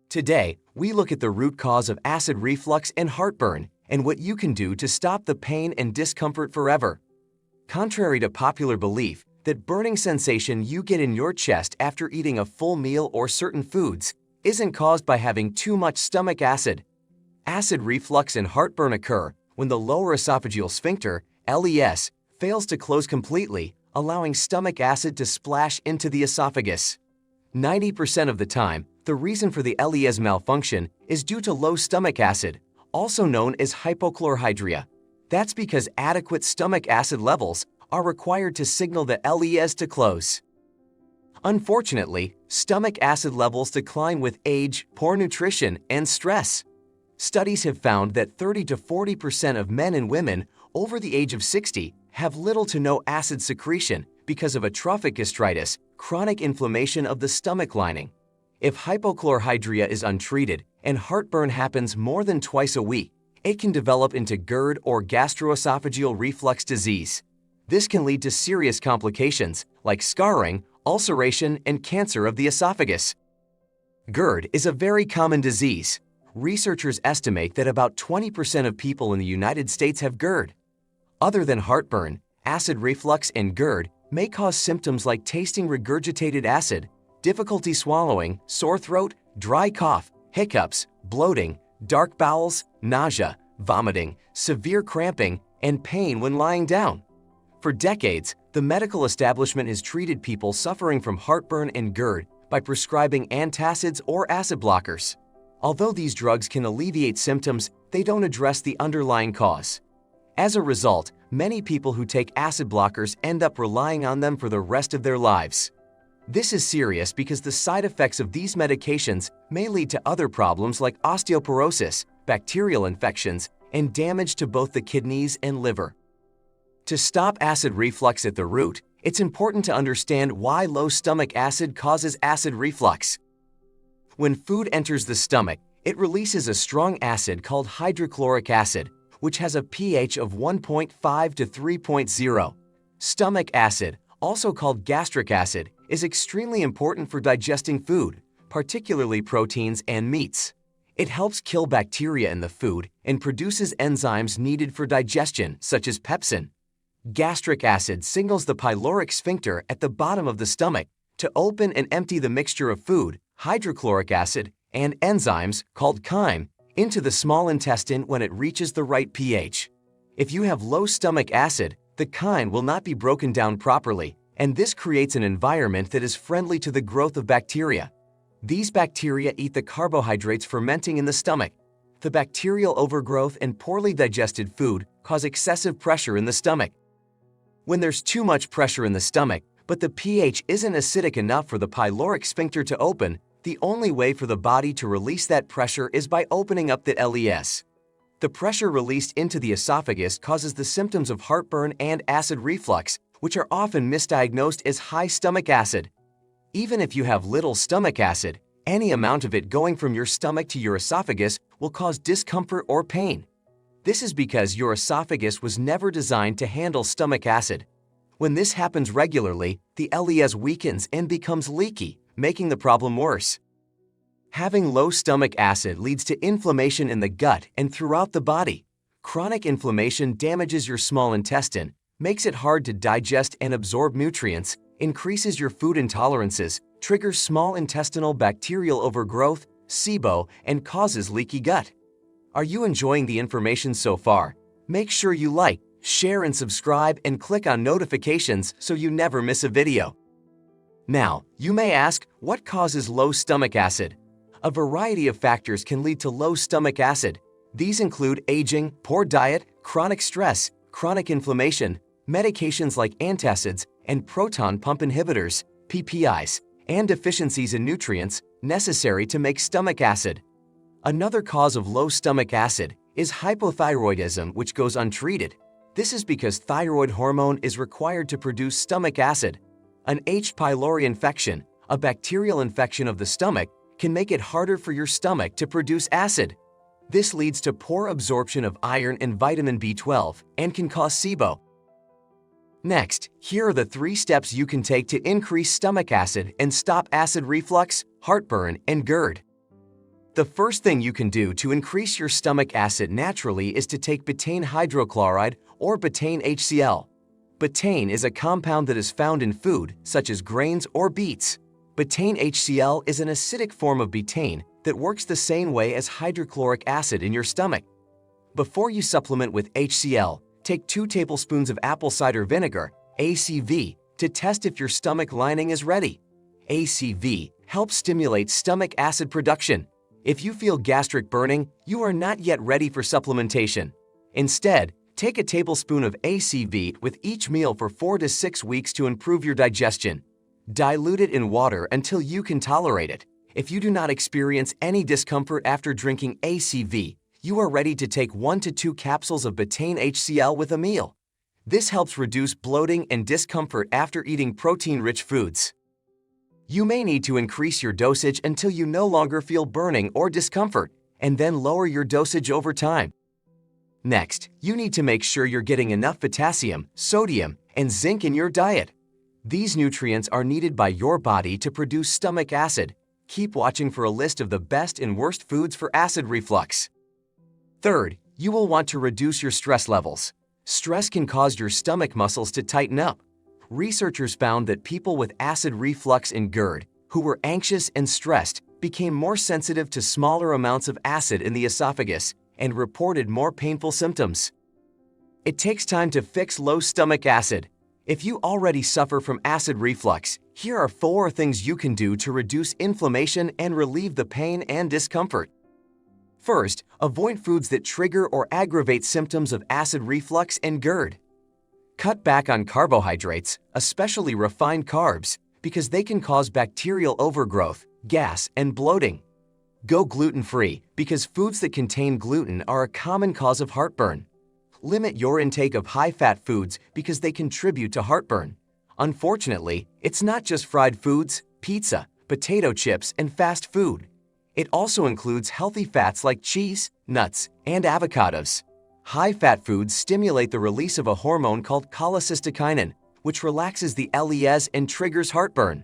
Today, we look at the root cause of acid reflux and heartburn and what you can do to stop the pain and discomfort forever. Contrary to popular belief, that burning sensation you get in your chest after eating a full meal or certain foods isn't caused by having too much stomach acid. Acid reflux and heartburn occur when the lower esophageal sphincter, LES, fails to close completely, allowing stomach acid to splash into the esophagus. 90% of the time, the reason for the LES malfunction is due to low stomach acid, also known as hypochlorhydria. That's because adequate stomach acid levels are required to signal the LES to close. Unfortunately, stomach acid levels decline with age, poor nutrition, and stress. Studies have found that 30 to 40% of men and women over the age of 60 have little to no acid secretion because of atrophic gastritis, chronic inflammation of the stomach lining. If hypochlorhydria is untreated and heartburn happens more than twice a week, it can develop into GERD or gastroesophageal reflux disease. This can lead to serious complications like scarring, ulceration, and cancer of the esophagus. GERD is a very common disease. Researchers estimate that about 20% of people in the United States have GERD. Other than heartburn, acid reflux and GERD may cause symptoms like tasting regurgitated acid, difficulty swallowing, sore throat, dry cough, hiccups, bloating, dark bowels, nausea, vomiting, severe cramping, and pain when lying down. For decades, the medical establishment has treated people suffering from heartburn and GERD by prescribing antacids or acid blockers. Although these drugs can alleviate symptoms, they don't address the underlying cause. As a result, many people who take acid blockers end up relying on them for the rest of their lives. This is serious because the side effects of these medications may lead to other problems like osteoporosis, bacterial infections, and damage to both the kidneys and liver. To stop acid reflux at the root, it's important to understand why low stomach acid causes acid reflux. When food enters the stomach, it releases a strong acid called hydrochloric acid, which has a pH of 1.5 to 3.0. Stomach acid, also called gastric acid, is extremely important for digesting food, particularly proteins and meats. It helps kill bacteria in the food and produces enzymes needed for digestion, such as pepsin. Gastric acid signals the pyloric sphincter at the bottom of the stomach to open and empty the mixture of food, hydrochloric acid, and enzymes, called chyme, into the small intestine when it reaches the right pH. If you have low stomach acid, the chyme will not be broken down properly, and this creates an environment that is friendly to the growth of bacteria. These bacteria eat the carbohydrates fermenting in the stomach. The bacterial overgrowth and poorly digested food cause excessive pressure in the stomach. When there's too much pressure in the stomach, but the pH isn't acidic enough for the pyloric sphincter to open, the only way for the body to release that pressure is by opening up the LES. The pressure released into the esophagus causes the symptoms of heartburn and acid reflux, which are often misdiagnosed as high stomach acid. Even if you have little stomach acid, any amount of it going from your stomach to your esophagus will cause discomfort or pain. This is because your esophagus was never designed to handle stomach acid. When this happens regularly, the LES weakens and becomes leaky, making the problem worse. Having low stomach acid leads to inflammation in the gut and throughout the body. Chronic inflammation damages your small intestine, makes it hard to digest and absorb nutrients, increases your food intolerances, triggers small intestinal bacterial overgrowth, SIBO, and causes leaky gut. Are you enjoying the information so far? Make sure you like, share, and subscribe, and click on notifications so you never miss a video. Now, you may ask, what causes low stomach acid? A variety of factors can lead to low stomach acid. These include aging, poor diet, chronic stress, chronic inflammation, medications like antacids and proton pump inhibitors, PPIs, and deficiencies in nutrients necessary to make stomach acid. Another cause of low stomach acid is hypothyroidism, which goes untreated. This is because thyroid hormone is required to produce stomach acid. An H. pylori infection, a bacterial infection of the stomach, can make it harder for your stomach to produce acid. This leads to poor absorption of iron and vitamin B12 and can cause SIBO. Next, here are the 3 steps you can take to increase stomach acid and stop acid reflux, heartburn, and GERD. The first thing you can do to increase your stomach acid naturally is to take betaine hydrochloride or betaine HCl. Betaine is a compound that is found in food, such as grains or beets. Betaine HCl is an acidic form of betaine that works the same way as hydrochloric acid in your stomach. Before you supplement with HCl, take 2 tablespoons of apple cider vinegar, ACV, to test if your stomach lining is ready. ACV helps stimulate stomach acid production. If you feel gastric burning, you are not yet ready for supplementation. Instead, take a tablespoon of ACV with each meal for 4 to 6 weeks to improve your digestion. Dilute it in water until you can tolerate it. If you do not experience any discomfort after drinking ACV, you are ready to take 1 to 2 capsules of betaine HCl with a meal. This helps reduce bloating and discomfort after eating protein-rich foods. You may need to increase your dosage until you no longer feel burning or discomfort, and then lower your dosage over time. Next, you need to make sure you're getting enough potassium, sodium, and zinc in your diet. These nutrients are needed by your body to produce stomach acid. Keep watching for a list of the best and worst foods for acid reflux. Third, you will want to reduce your stress levels. Stress can cause your stomach muscles to tighten up. Researchers found that people with acid reflux and GERD, who were anxious and stressed, became more sensitive to smaller amounts of acid in the esophagus and reported more painful symptoms. It takes time to fix low stomach acid. If you already suffer from acid reflux, here are 4 things you can do to reduce inflammation and relieve the pain and discomfort. First, avoid foods that trigger or aggravate symptoms of acid reflux and GERD. Cut back on carbohydrates, especially refined carbs, because they can cause bacterial overgrowth, gas, and bloating. Go gluten-free, because foods that contain gluten are a common cause of heartburn. Limit your intake of high-fat foods because they contribute to heartburn. Unfortunately, it's not just fried foods, pizza, potato chips, and fast food. It also includes healthy fats like cheese, nuts, and avocados. High-fat foods stimulate the release of a hormone called cholecystokinin, which relaxes the LES and triggers heartburn.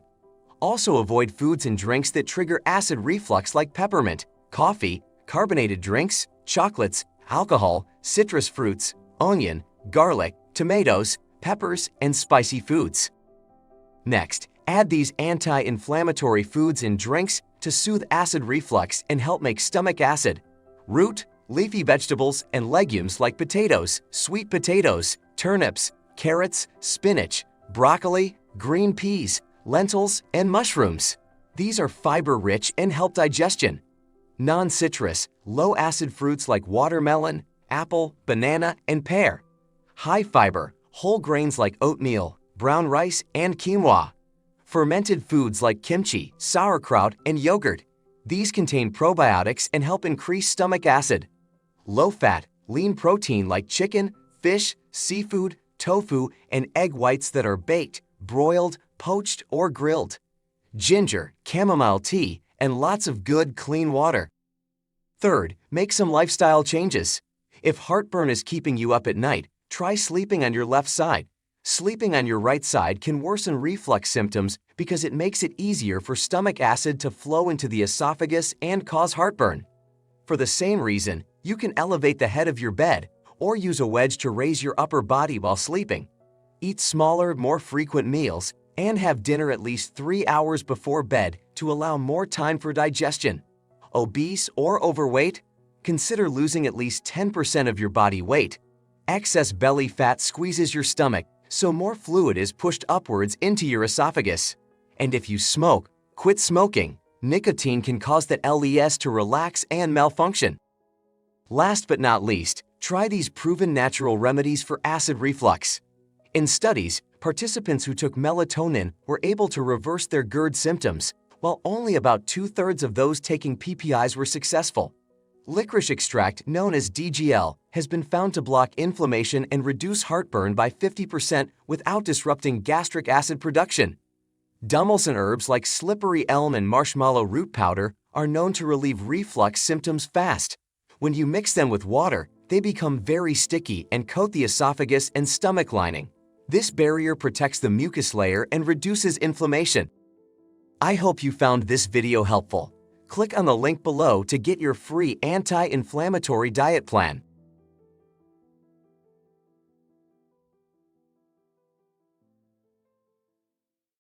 Also avoid foods and drinks that trigger acid reflux like peppermint, coffee, carbonated drinks, chocolates, alcohol, citrus fruits, onion, garlic, tomatoes, peppers, and spicy foods. Next, add these anti-inflammatory foods and drinks to soothe acid reflux and help make stomach acid. Root, leafy vegetables, and legumes like potatoes, sweet potatoes, turnips, carrots, spinach, broccoli, green peas, lentils, and mushrooms. These are fiber-rich and help digestion. Non-citrus, low-acid fruits like watermelon, apple, banana, and pear. High-fiber, whole grains like oatmeal, brown rice, and quinoa. Fermented foods like kimchi, sauerkraut, and yogurt. These contain probiotics and help increase stomach acid. Low-fat, lean protein like chicken, fish, seafood, tofu, and egg whites that are baked, broiled, poached, or grilled. Ginger, chamomile tea, and lots of good, clean water. Third, make some lifestyle changes. If heartburn is keeping you up at night, try sleeping on your left side. Sleeping on your right side can worsen reflux symptoms because it makes it easier for stomach acid to flow into the esophagus and cause heartburn. For the same reason, you can elevate the head of your bed or use a wedge to raise your upper body while sleeping. Eat smaller, more frequent meals and have dinner at least 3 hours before bed to allow more time for digestion. Obese or overweight? Consider losing at least 10% of your body weight. Excess belly fat squeezes your stomach, so more fluid is pushed upwards into your esophagus. And if you smoke, quit smoking. Nicotine can cause the LES to relax and malfunction. Last but not least, try these proven natural remedies for acid reflux. In studies, participants who took melatonin were able to reverse their GERD symptoms, while only about 2/3 of those taking PPIs were successful. Licorice extract, known as DGL, has been found to block inflammation and reduce heartburn by 50% without disrupting gastric acid production. Dumelson herbs like slippery elm and marshmallow root powder are known to relieve reflux symptoms fast. When you mix them with water, they become very sticky and coat the esophagus and stomach lining. This barrier protects the mucus layer and reduces inflammation. I hope you found this video helpful. Click on the link below to get your free anti-inflammatory diet plan.